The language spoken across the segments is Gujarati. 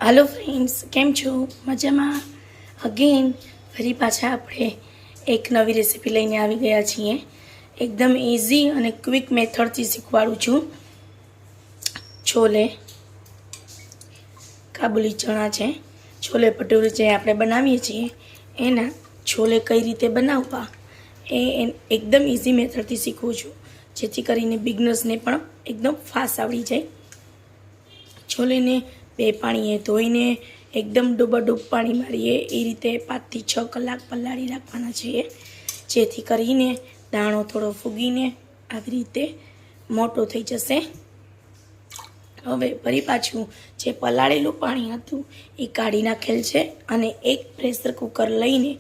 हेलो फ्रेंड्स, केम छो? मजामा? अगेन फरी पाछा આપણે એક નવી રેસીપી લઈને આવી ગયા છીએ। એકદમ ઈઝી અને ક્વિક મેથડથી શીખવાડું છું। છોલે કાબુલી ચણા છે, છોલે ભટૂરે જે આપણે બનાવીએ છીએ એના છોલે કઈ રીતે બનાવવા એ એકદમ ઈઝી મેથડથી શીખવું છું, જેથી કરીને બિગનર્સને પણ એકદમ ફાસ્ટ આવડી જાય। છોલેને બે પાણીએ ધોઈને એકદમ ડૂબાડૂબ પાણી મારીએ એ રીતે 5 થી 6 કલાક પલાળી રાખવાના છે, જેથી કરીને દાણો થોડો ફૂગીને આવી રીતે મોટો થઈ જશે। હવે ફરી પાછું જે પલાળેલું પાણી હતું એ કાઢી નાખેલ છે અને એક પ્રેશર કુકર લઈને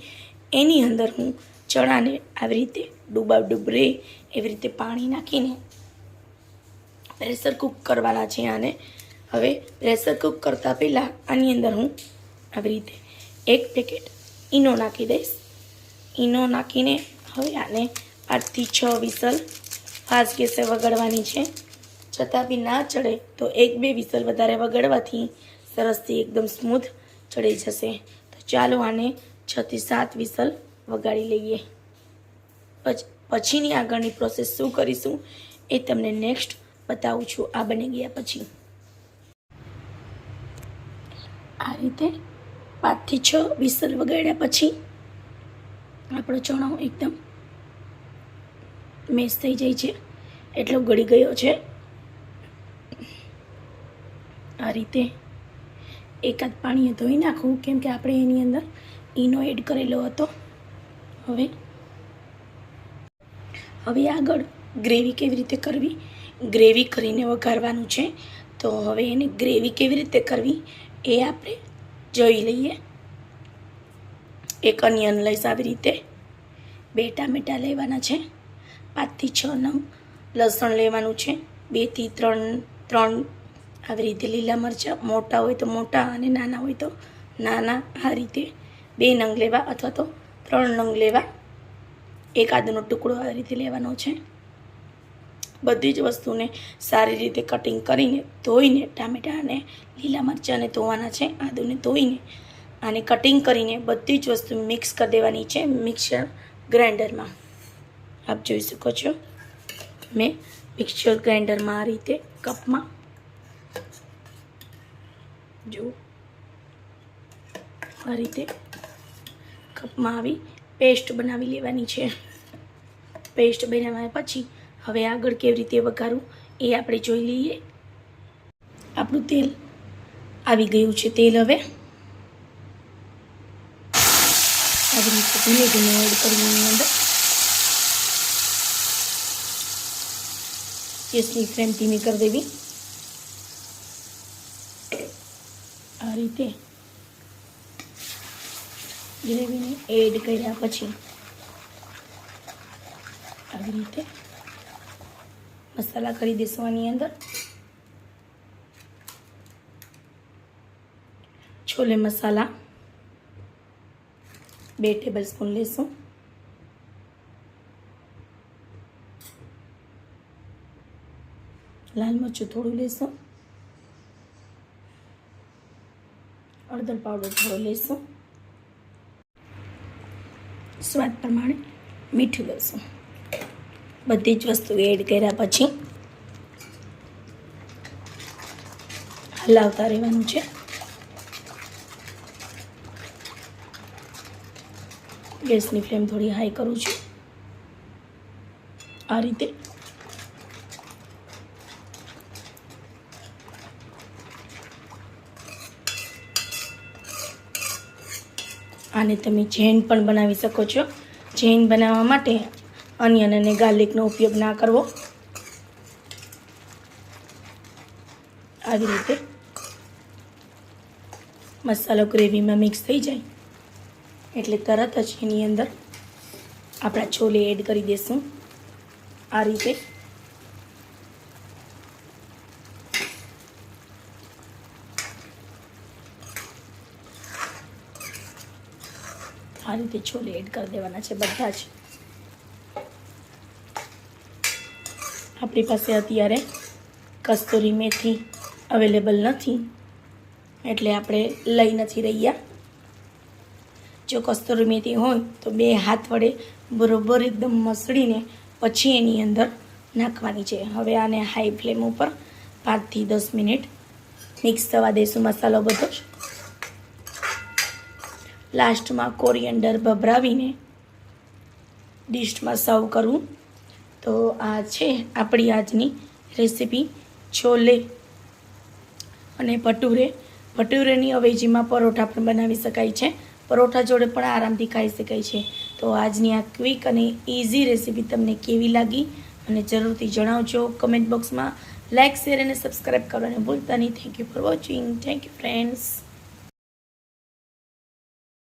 એની અંદર હું ચણાને આવી રીતે ડૂબાડૂબ રહે એવી રીતે પાણી નાખીને પ્રેશર કુક કરવાના છે આને। હવે પ્રેશર કુક કરતાં પહેલાં આની અંદર હું આવી રીતે એક પેકેટ ઈનો નાખી દઈશ। ઈનો નાખીને હવે આને 8 થી 6 વિસલ ફાસ્ટ ગેસે વગાડવાની છે। છતાં બી ના ચડે તો 1-2 વિસલ વધારે વગાડવાથી સરસથી એકદમ સ્મૂથ ચડી જશે। તો ચાલો આને 6 થી 7 વિસલ વગાડી લઈએ। પછીની આગળની પ્રોસેસ શું કરીશું એ તમને નેક્સ્ટ બતાવું છું આ બની ગયા પછી। આ રીતે 5 થી 6 વિસલ વગાડ્યા પછી આપણો ચણો એકદમ મેશ થઈ જાય છે, એટલો ગળી ગયો છે। આ રીતે એકાદ પાણીએ ધોઈ નાખવું, કેમ કે આપણે એની અંદર ઈનો એડ કરેલો હતો। હવે આગળ ગ્રેવી કેવી રીતે કરવી, ગ્રેવી કરીને વઘારવાનું છે। તો હવે એને ગ્રેવી કેવી રીતે કરવી એ આપણે જોઈ લઈએ। એક અનિયન લઈશ આવી રીતે, 2 ટામેટાં લેવાના છે, 5 થી 6 નંગ લસણ લેવાનું છે, 2 થી 3 આવી રીતે લીલા મરચાં, મોટા હોય તો મોટા અને નાના હોય તો નાના। આ રીતે 2 નંગ લેવા અથવા તો 3 નંગ લેવા। એક આદુનો ટુકડો આ રીતે લેવાનો છે। બધી જ વસ્તુને સારી રીતે કટિંગ કરીને ધોઈને ટામેટાં અને લીલા મરચાંને ધોવાના છે, આદુને ધોઈને આને કટિંગ કરીને બધી જ વસ્તુ મિક્સ કરી દેવાની છે મિક્સર ગ્રાઇન્ડરમાં। આપ જોઈ શકો છો મેં મિક્સર ગ્રાઇન્ડરમાં આ રીતે કપમાં જો આ રીતે કપમાં આવી પેસ્ટ બનાવી લેવાની છે। પેસ્ટ બનાવ્યા પછી હવે આગળ કેવી રીતે વઘારવું એ આપણે જોઈ લઈએ। આપણું તેલ આવી ગયું છે, તેલ હવે આવી રીતે ધીમે ધીમે એડ કરવું એની અંદર। ગેસની ફ્લેમ ધીમી કરી દેવી। આ રીતે ગ્રેવીને એડ કર્યા પછી આવી રીતે મસાલા કરી દઈશું આની અંદર। છોલે મસાલા 2 ટેબલ સ્પૂન લેશું, લાલ મરચું થોડું લેશું, હળદર પાવડર થોડો લેશું, સ્વાદ પ્રમાણે મીઠું લેશું। બધી જ વસ્તુ એડ કર્યા પછી હલાવતા રહેવાનું છે। ગેસની ફ્લેમ થોડી હાઈ કરું છું। આ રીતે આને તમે જૈન પણ બનાવી શકો છો। જૈન બનાવવા માટે અનિયન અને ગાર્લિકનો ઉપયોગ ના કરવો। આવી રીતે મસાલો ગ્રેવીમાં મિક્સ થઈ જાય એટલે તરત જ એની અંદર આપણા છોલે એડ કરી દઈશું। આ રીતે છોલે એડ કરી દેવાના છે બધા જ। આપણી પાસે અત્યારે કસ્તુરી મેથી અવેલેબલ નથી, એટલે આપણે લઈ નથી રહ્યા. જો કસ્તુરી મેથી હોય તો 2 હાથ વડે બરોબર એકદમ મસળીને પછી એની અંદર નાખવાની છે. હવે આને હાઈ ફ્લેમ ઉપર 5 થી 10 મિનિટ મિક્સ થવા દઈશું મસાલો બધો. લાસ્ટમાં કોરિએન્ડર ભભરાવીને ડિશમાં સર્વ કરવું. તો આ છે આપણી આજની રેસીપી છોલે અને ભટુરે. ભટુરેની અવેજીમાં પરોઠા પણ બનાવી શકાય છે. પરોઠા જોડે પણ આરામથી ખાઈ શકાય છે. તો આજની આ ક્વિક અને ઇઝી રેસીપી તમને કેવી લાગી અને જરૂરથી જણાવજો કમેન્ટ બોક્સમાં. લાઇક, શેર અને સબસ્ક્રાઈબ કરવાનું ભૂલતા નહીં. Thank you for watching. Thank you friends.